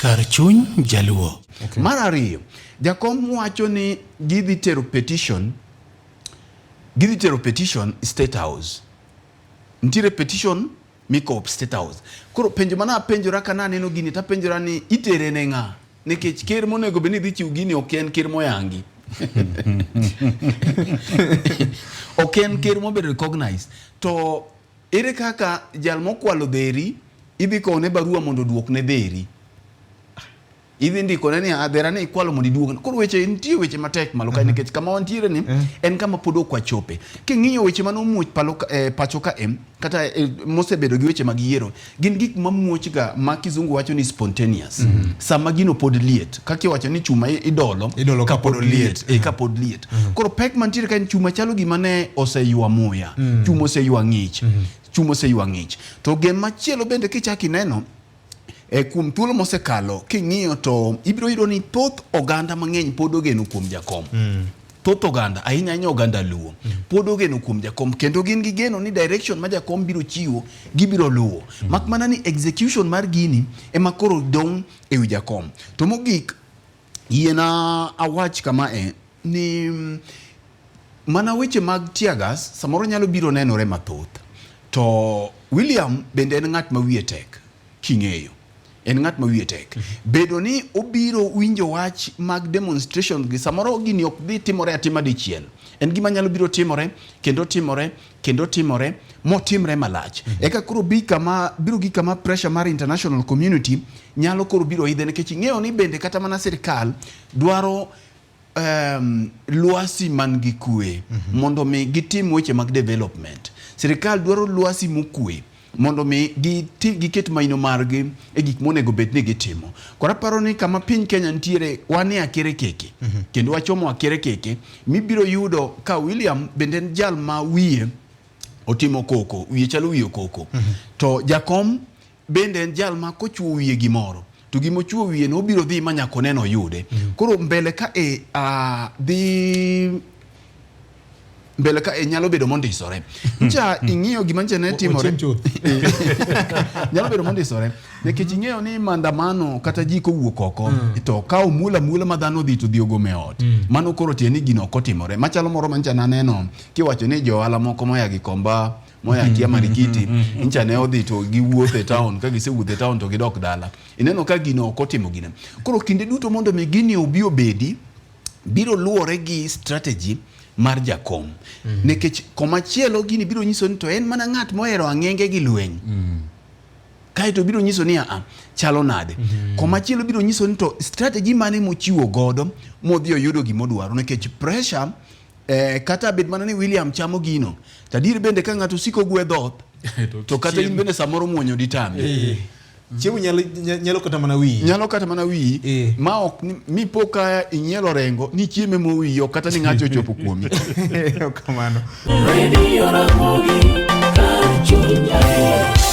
Kar chuny jaluo. Okay. Mar ariyo, jakom wacho ni gidhi tero petition State House. Nitiere petition mikop State House. Koro penjo mana penjora kana neno gini ta penjora ni itere ne nga. Nikech ker monego beni dhi chiw gini ok en ker moyangi. Ok en ker mobedo recognized. To ere kaka jal mokwalo dheri idhi kone barua mondo oduokne dheri. Idhi ndiko ne ni adhera ne ikwalo mondo iduokne. Koro weche nitie weche matek malo ka nikech kama wantiere ni en kama pod ok wachope. King'iyo weche manomuoch pacho ka kata mosebedo gi weche mag yiero gin gik mamuoch ga ma kizungu wacho ni spontaneous. Sama gino pod liet kaka iwacho ni chuma idolo ka pod liet ka pod liet. Koro pek mantiere ka chuma chalo gima ne oseywa muya, chuma oseywa ng'ich, chuma oseywa ng'ich. To gem machielo bende kichaki neno kuom thuolo mosekalo king'iyo to ibiro yudo ni thoth oganda mang'eny pod ogeno kuom jakom. Thoth oganda ahinya oganda luo pod ogeno kuom jakom kendo gin gi geno ni direction ma jakom biro chiwo gibiro luwo. Mak mana ni execution mar gini ema koro dong e wi jakom. To mogik yiena awach kama ni mana weche mag tiagas samoro nyalo biro nenore mathoth. To William bende en ng'at ma wiye tek king'eyo. En ng'at ma wiye tek. Bedo ni obiro winjo wach mag demonstration gi samoro gini ok dhi timore atima dichiel. En gima nyalo biro timore kendo timore motimre malach. Eka koro biro gi kama pressure mar international community nyalo koro biro idhe nikech ing'eyo ni bende kata mana sirkal dwaro luasi man gi kwe mondo mi gitim weche mag development. Sirkal dwaro luasi mokwe mondo mi giket maino margi e gik monego bet ni gitimo. Kora paro ni kama piny Kenya ntiere wane akere keke kendo wachomo akere keke mibiro yudo ka William bende jal ma wiye otimo koko, wiye chalo wiye koko. To jakom bende en jal ma kochuo wiye gimoro to gimochuo wiye no biro dhi manyako neno yude. Koro mbele ka nyalo bedo mondisore. Ncha ing'iyo gima nche ne timore. Nyalo bedo mondisore. Nekech ing'iyo ni mandamano kata ji kowuok oko to kao mula ma dhano dhi to dhi ogome ot. Mano koro tieni gino ok otimore. Machalo moro mancha naneno kiwacho ni johala moko moya gi Komba moya kia Marikiti ncha ne odhi to giwuotho e town ka gisewuotho e town to gidok dala. Ineno ka gino ok otimo gino. Koro kinde duto mondo mi gini obedi biro luwore gi strategy mar jakom. Nekech komachielo gini biro nyiso ni to en mana ng'at mohero ang'enge gi lweny. Kaito biro nyiso ni chalo nade. Komachielo biro nyiso ni to strategy mane mochiwo godo modhi oyudo gimodwaro. Nekech pressure kata bed mana ni William chamo gino. Tadir bende ka ng'ato siko gwe dhoth to kata in bende samoro muonyo ditami. Chiemo nyalo kata mana wi. Nyalo kata mana wi. Ma ok mi poka inyelo rengo ni chieme mo wi ok kata ni ng'ato ochopo kuomi. Kamano. Radio Ramogi, kar chuny jaluo.